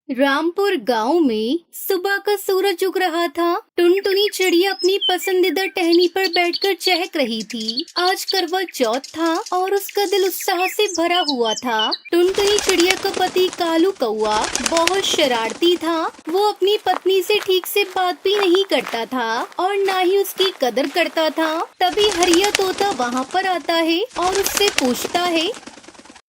रामपुर गांव में सुबह का सूरज उग रहा था। टुनटुनी चिड़िया अपनी पसंदीदा टहनी पर बैठकर चहक रही थी। आज करवा चौथ था और उसका दिल उत्साह से भरा हुआ था। टुनटुनी चिड़िया का पति कालू कौआ बहुत शरारती था। वो अपनी पत्नी से ठीक से बात भी नहीं करता था और न ही उसकी कदर करता था। तभी हरिया तोता वहाँ पर आता है और उससे पूछता है,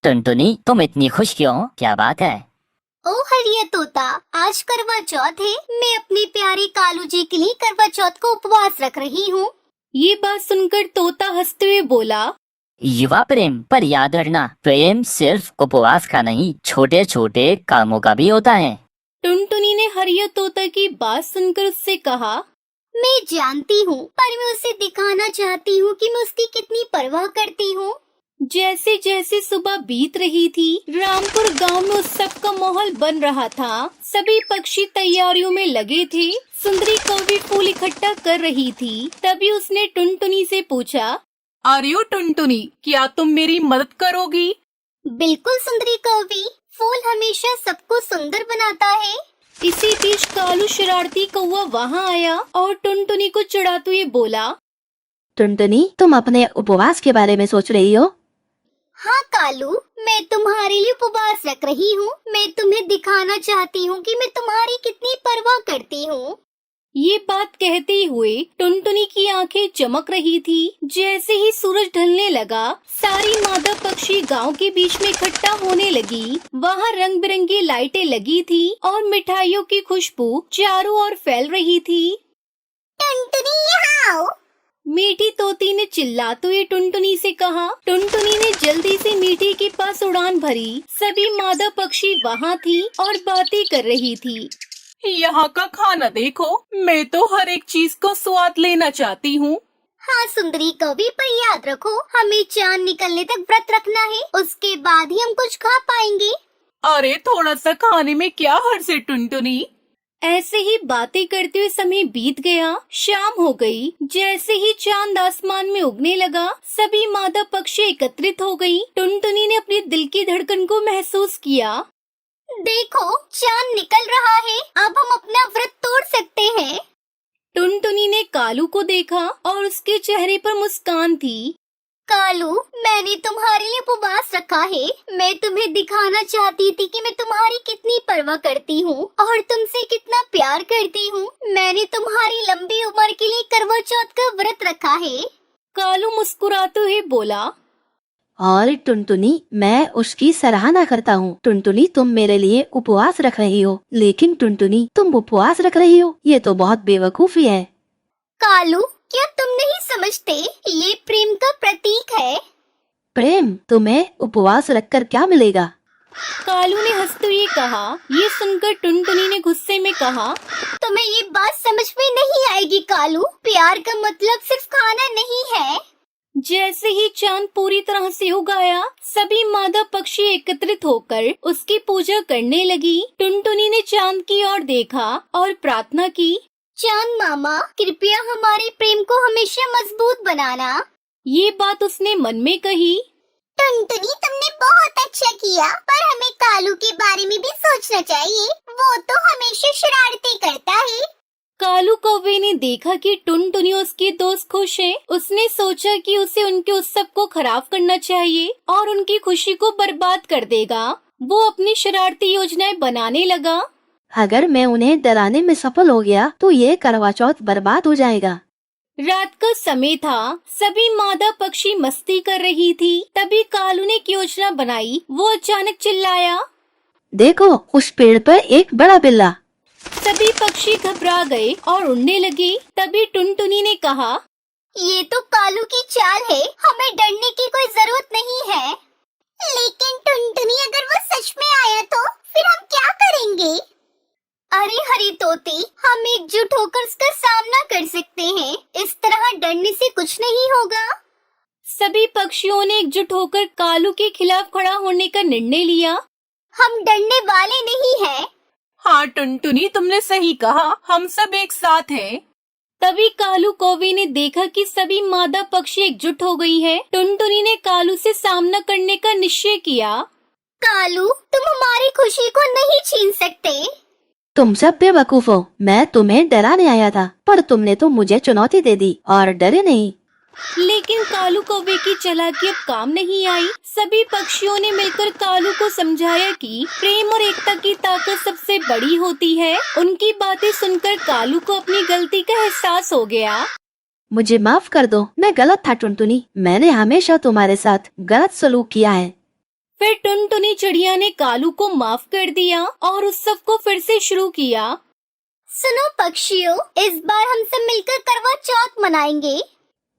टुनटुनी, तुम इतनी खुश क्यों? क्या बात है? ओ हरिया तोता, आज करवा चौथ है। मैं अपने प्यारे कालू जी के लिए करवा चौथ को उपवास रख रही हूँ। ये बात सुनकर तोता हंसते हुए बोला, युवा प्रेम, पर याद रखना, प्रेम सिर्फ उपवास का नहीं, छोटे छोटे कामों का भी होता है। टुनटुनी ने हरिया तोता की बात सुनकर उससे कहा, मैं जानती हूँ, पर मैं उसे दिखाना चाहती हूँ कि मैं उसकी कितनी परवाह करती हूँ। जैसे जैसे सुबह बीत रही थी, रामपुर गांव में उत्सव का माहौल बन रहा था। सभी पक्षी तैयारियों में लगे थे। सुंदरी कौवी फूल इकट्ठा कर रही थी। तभी उसने टुनटुनी से पूछा, अरे टुनटुनी, क्या तुम मेरी मदद करोगी? बिल्कुल सुंदरी कौवी, फूल हमेशा सबको सुंदर बनाता है। इसी बीच कालू शरारती कौवा वहाँ आया और टुनटुनी को चिढ़ाते हुए बोला, टुनटुनी, तुम अपने उपवास के बारे में सोच रही हो? हाँ कालू, मैं तुम्हारे लिए उपवास रख रही हूँ। मैं तुम्हें दिखाना चाहती हूँ कि मैं तुम्हारी कितनी परवाह करती हूँ। ये बात कहते हुए टुनटुनी की आंखें चमक रही थी। जैसे ही सूरज ढलने लगा, सारी मादा पक्षी गांव के बीच में इकट्ठा होने लगी। वहाँ रंग बिरंगी लाइटें लगी थी और मिठाइयों की खुशबू चारों ओर फैल रही थी। टुनटुनी यहाँ आओ। मीठी तोती ने चिल्लाते हुए टुनटुनी से कहा। टुनटुनी ने जल्दी से मीठी के पास उड़ान भरी। सभी मादा पक्षी वहाँ थी और बातें कर रही थी। यहाँ का खाना देखो, मैं तो हर एक चीज को स्वाद लेना चाहती हूँ। हाँ सुंदरी कवि, पर याद रखो, हमें चांद निकलने तक व्रत रखना है। उसके बाद ही हम कुछ खा पाएंगे। अरे थोड़ा सा खाने में क्या हर्ज है टुनटुनी? ऐसे ही बातें करते हुए समय बीत गया। शाम हो गई। जैसे ही चांद आसमान में उगने लगा, सभी मादा पक्षी एकत्रित हो गई। टुनटुनी ने अपने दिल की धड़कन को महसूस किया। देखो, चांद निकल रहा है। अब हम अपना व्रत तोड़ सकते हैं। टुनटुनी ने कालू को देखा और उसके चेहरे पर मुस्कान थी। कालू, मैंने तुम्हारे लिए उपवास रखा है। मैं तुम्हें दिखाना चाहती थी कि मैं तुम्हारी कितनी परवाह करती हूँ और तुमसे कितना प्यार करती हूँ। मैंने तुम्हारी लंबी उम्र के लिए करवा चौथ का व्रत रखा है। कालू मुस्कुराते हुए बोला, और टुनटुनी, मैं उसकी सराहना करता हूँ। टुनटुनी, तुम मेरे लिए उपवास रख रही हो, लेकिन टुनटुनी, तुम उपवास रख रही हो, ये तो बहुत बेवकूफी है। कालू, क्या तुम नहीं समझते? ये प्रेम का प्रतीक है। प्रेम? तुम्हें उपवास रखकर क्या मिलेगा? कालू ने हंसते हुए कहा। ये सुनकर टुनटुनी ने गुस्से में कहा, तुम्हें ये बात समझ में नहीं आएगी कालू। प्यार का मतलब सिर्फ खाना नहीं है। जैसे ही चांद पूरी तरह से उग आया, सभी मादा पक्षी एकत्रित होकर उसकी पूजा करने लगी। टुनटुनी ने चांद की ओर देखा और प्रार्थना की, चांद मामा, कृपया हमारे प्रेम को हमेशा मजबूत बनाना। ये बात उसने मन में कही। टुनटुनी, तुमने बहुत अच्छा किया, पर हमें कालू के बारे में भी सोचना चाहिए। वो तो हमेशा शरारतें करता है। कालू कौवे ने देखा कि टुनटुनी और उसके दोस्त खुश हैं। उसने सोचा कि उसे उनके उत्सव को खराब करना चाहिए और उनकी खुशी को बर्बाद कर देगा। वो अपनी शरारती योजनाएं बनाने लगा। अगर मैं उन्हें डराने में सफल हो गया तो ये करवा चौथ बर्बाद हो जाएगा। रात का समय था। सभी मादा पक्षी मस्ती कर रही थी। तभी कालू ने एक योजना बनाई। वो अचानक चिल्लाया, देखो, उस पेड़ पर एक बड़ा बिल्ला। सभी पक्षी घबरा गए और उड़ने लगे। तभी टुनटुनी ने कहा, ये तो कालू की चाल है। हमें डरने की कोई जरूरत नहीं है। लेकिन टुनटुनी, अगर वो सच में आया तो फिर हम क्या करेंगे? अरे हरी तोती, हम एकजुट होकर उसका सामना कर सकते हैं। इस तरह डरने से कुछ नहीं होगा। सभी पक्षियों ने एकजुट होकर कालू के खिलाफ खड़ा होने का निर्णय लिया। हम डरने वाले नहीं हैं। हाँ टुनटुनी, तुमने सही कहा, हम सब एक साथ हैं। तभी कालू कौवे ने देखा कि सभी मादा पक्षी एकजुट हो गई हैं। टुनटुनी ने कालू से सामना करने का निश्चय किया। कालू, तुम हमारी खुशी को नहीं छीन सकते। तुम सब बेवकूफ हो। मैं तुम्हें डराने आया था, पर तुमने तो मुझे चुनौती दे दी और डरे नहीं। लेकिन कालू कौवे की चालाकी अब काम नहीं आई। सभी पक्षियों ने मिलकर कालू को समझाया कि प्रेम और एकता की ताकत सबसे बड़ी होती है। उनकी बातें सुनकर कालू को अपनी गलती का एहसास हो गया। मुझे माफ कर दो, मैं गलत था टुनटुनी। मैंने हमेशा तुम्हारे साथ गलत सलूक किया है। फिर टुनटुनी चिड़िया ने कालू को माफ कर दिया और उत्सव को फिर से शुरू किया। सुनो पक्षियों, इस बार हम सब मिलकर करवा चौथ मनाएंगे।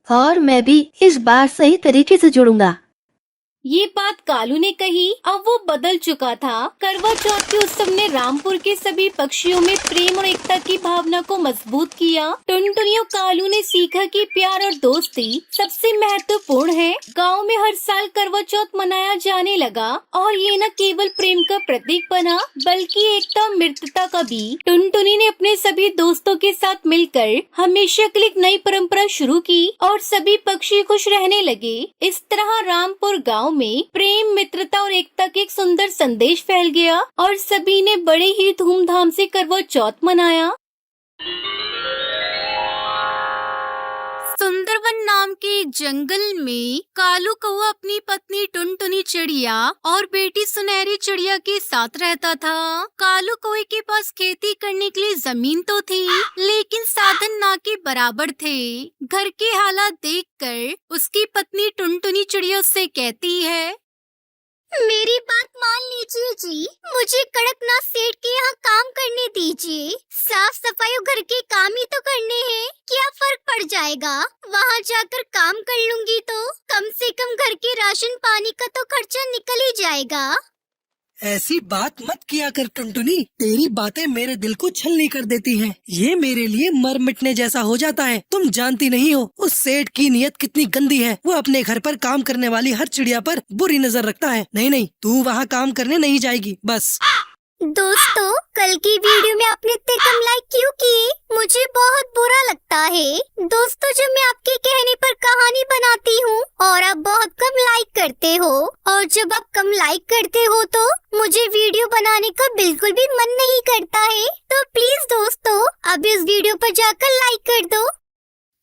और मैं भी इस बार सही तरीके से जुड़ूंगा। ये बात कालू ने कही। अब वो बदल चुका था। करवा चौथ के उत्सव ने रामपुर के सभी पक्षियों में प्रेम और एकता की भावना को मजबूत किया। टुनटुनी और कालू ने सीखा कि प्यार और दोस्ती सबसे महत्वपूर्ण है। गांव में हर साल करवा चौथ मनाया जाने लगा और ये न केवल प्रेम का प्रतीक बना, बल्कि एकता और मित्रता का भी। टुनटुनी ने अपने सभी दोस्तों के साथ मिलकर हमेशा के लिए एक नई परंपरा शुरू की और सभी पक्षी खुश रहने लगे। इस तरह रामपुर गाँव में प्रेम, मित्रता और एकता के एक सुंदर संदेश फैल गया और सभी ने बड़े ही धूमधाम से करवा चौथ मनाया। सुंदरवन नाम के जंगल में कालू कौवा अपनी पत्नी टुनटुनी चिड़िया और बेटी सुनहरी चिड़िया के साथ रहता था। कालू कौवे के पास खेती करने के लिए जमीन तो थी, लेकिन साधन ना के बराबर थे। घर के हालात देखकर उसकी पत्नी टुनटुनी चिड़िया उससे कहती है, मेरी बात मान लीजिए जी, मुझे कड़कनाथ सेठ के यहाँ काम करने दीजिए। साफ सफाई और घर के काम ही तो करने हैं, क्या फर्क पड़ जाएगा? वहाँ जाकर काम कर लूंगी तो कम से कम घर के राशन पानी का तो खर्चा निकल ही जाएगा। ऐसी बात मत किया कर टुनटुनी, तेरी बातें मेरे दिल को छलनी कर देती हैं। ये मेरे लिए मर मिटने जैसा हो जाता है। तुम जानती नहीं हो उस सेठ की नीयत कितनी गंदी है। वो अपने घर पर काम करने वाली हर चिड़िया पर बुरी नजर रखता है। नहीं नहीं, तू वहाँ काम करने नहीं जाएगी बस। दोस्तों, कल की वीडियो में आपने इतने कम लाइक क्यों किए? मुझे बहुत बुरा लगता है। दोस्तों, जब मैं आपके कहने पर कहानी बनाती हूँ और आप बहुत कम लाइक करते हो, और जब आप कम लाइक करते हो तो मुझे वीडियो बनाने का बिल्कुल भी मन नहीं करता है। तो प्लीज दोस्तों, अभी इस वीडियो पर जाकर लाइक कर दो।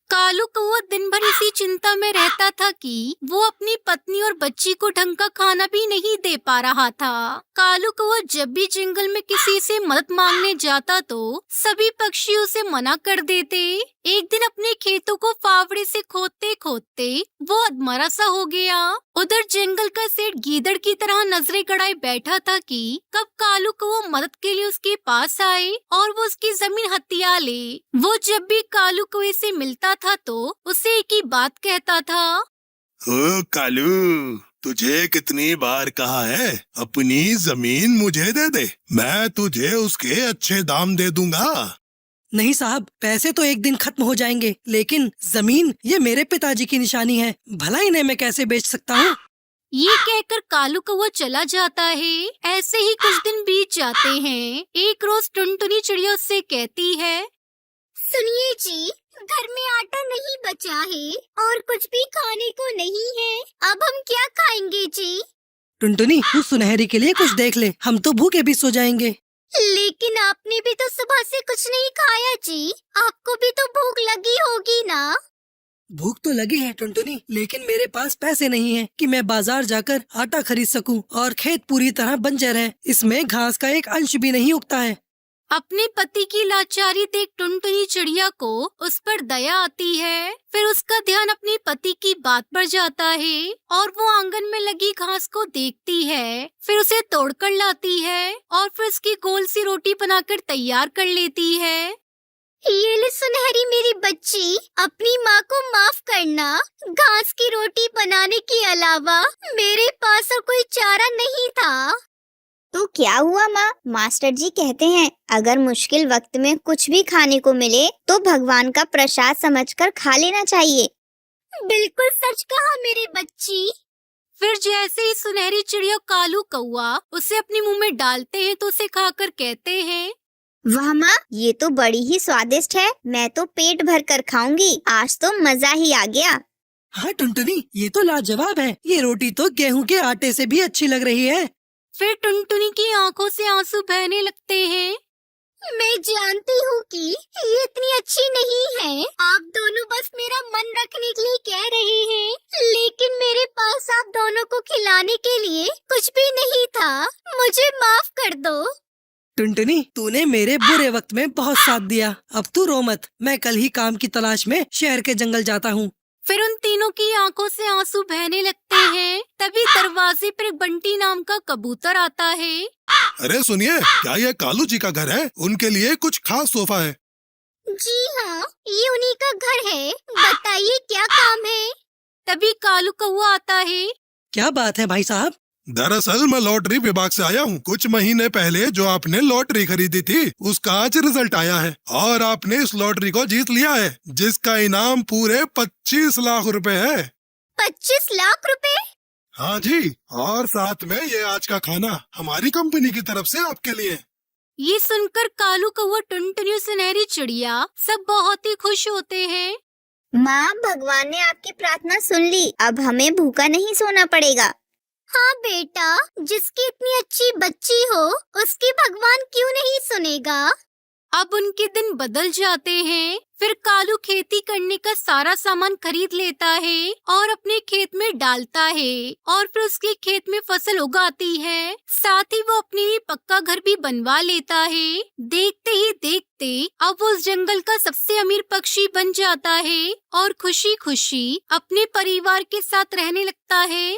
कालू कौवा दिन भर इसी चिंता में रहता था कि वो अपनी पत्नी और बच्ची को ढंग का खाना भी नहीं दे पा रहा था। कालू कौवा जब भी जंगल में किसी से मदद मांगने जाता तो सभी पक्षी उसे मना कर देते। एक दिन अपने खेतों को फावड़े से खोदते खोदते वो अधमरा सा हो गया। उधर जंगल का सेठ गीदड़ की तरह नजरें गड़ाए बैठा था कि कब कालू कौवा मदद के लिए उसके पास आए और वो उसकी जमीन हथिया ले। वो जब भी कालू कौवे से मिलता था तो उसे एक ही बात कहता था, ओ कालू, तुझे कितनी बार कहा है अपनी जमीन मुझे दे दे, मैं तुझे उसके अच्छे दाम दे दूंगा। नहीं साहब, पैसे तो एक दिन खत्म हो जाएंगे, लेकिन जमीन ये मेरे पिताजी की निशानी है। भला इन्हें मैं कैसे बेच सकता हूँ? ये कहकर कालू कौवा चला जाता है। ऐसे ही कुछ दिन बीत जाते हैं। एक रोज टुनटुनी चिड़िया उससे कहती है, सुनिए जी, घर में आटा नहीं बचा है और कुछ भी खाने को नहीं है। अब हम क्या खाएंगे जी? टुनटुनी, तू सुनहरी के लिए कुछ देख ले, हम तो भूखे भी सो जाएंगे। लेकिन आपने भी तो सुबह से कुछ नहीं खाया जी, आपको भी तो भूख लगी होगी ना? भूख तो लगी है टुनटुनी, लेकिन मेरे पास पैसे नहीं है कि मैं बाजार जाकर आटा खरीद सकूं, और खेत पूरी तरह बंजर है, इसमें घास का एक अंश भी नहीं उगता है। अपने पति की लाचारी देख टुनटुनी चिड़िया को उस पर दया आती है। फिर उसका ध्यान अपने पति की बात पर जाता है और वो आंगन में लगी घास को देखती है। फिर उसे तोड़कर लाती है और फिर उसकी गोल सी रोटी बनाकर तैयार कर लेती है। ये ले सुनहरी मेरी बच्ची, अपनी माँ को माफ करना। घास की रोटी बनाने के अलावा मेरे पास और कोई चारा नहीं था। तो क्या हुआ माँ? मास्टर जी कहते हैं अगर मुश्किल वक्त में कुछ भी खाने को मिले तो भगवान का प्रसाद समझकर खा लेना चाहिए। बिल्कुल सच कहा मेरी बच्ची। फिर जैसे ही सुनहरी चिड़िया कालू कौवा उसे अपने मुंह में डालते हैं तो उसे खाकर कहते हैं, वाह माँ, ये तो बड़ी ही स्वादिष्ट है, मैं तो पेट भर कर खाऊंगी, आज तो मजा ही आ गया। हाँ टुनटुनी, ये तो लाजवाब है, ये रोटी तो गेहूं के आटे से भी अच्छी लग रही है। फिर टुनटुनी की आंखों से आंसू बहने लगते हैं। मैं जानती हूँ कि ये इतनी अच्छी नहीं है। आप दोनों बस मेरा मन रखने के लिए कह रहे हैं, लेकिन मेरे पास आप दोनों को खिलाने के लिए कुछ भी नहीं था। मुझे माफ कर दो। टुनटुनी, तूने मेरे बुरे वक्त में बहुत साथ दिया। अब तू रो मत, मैं कल ही काम की तलाश में शहर के जंगल जाता हूँ। फिर उन तीनों की आंखों से आंसू बहने लगते हैं। तभी दरवाजे पर एक बंटी नाम का कबूतर आता है। अरे सुनिए, क्या ये कालू जी का घर है? उनके लिए कुछ खास तोहफा है। जी हाँ, ये उन्हीं का घर है। बताइए क्या काम है? तभी कालू कौआ आता है। क्या बात है भाई साहब? दरअसल मैं लॉटरी विभाग से आया हूँ। कुछ महीने पहले जो आपने लॉटरी खरीदी थी उसका आज रिजल्ट आया है और आपने इस लॉटरी को जीत लिया है, जिसका इनाम पूरे 25 लाख रुपए है। 25 लाख रुपए? हाँ जी, और साथ में ये आज का खाना हमारी कंपनी की तरफ से आपके लिए। ये सुनकर कालू कौआ, टुनटुनी, सुनहरी चिड़िया सब बहुत ही खुश होते हैं। माँ, भगवान ने आपकी प्रार्थना सुन ली। अब हमें भूखा नहीं सोना पड़ेगा। हाँ बेटा, जिसकी इतनी अच्छी बच्ची हो उसकी भगवान क्यों नहीं सुनेगा। अब उनके दिन बदल जाते हैं। फिर कालू खेती करने का सारा सामान खरीद लेता है और अपने खेत में डालता है और फिर उसके खेत में फसल उगाती है। साथ ही वो अपने लिए पक्का घर भी बनवा लेता है। देखते ही देखते अब वो उस जंगल का सबसे अमीर पक्षी बन जाता है और खुशी खुशी अपने परिवार के साथ रहने लगता है।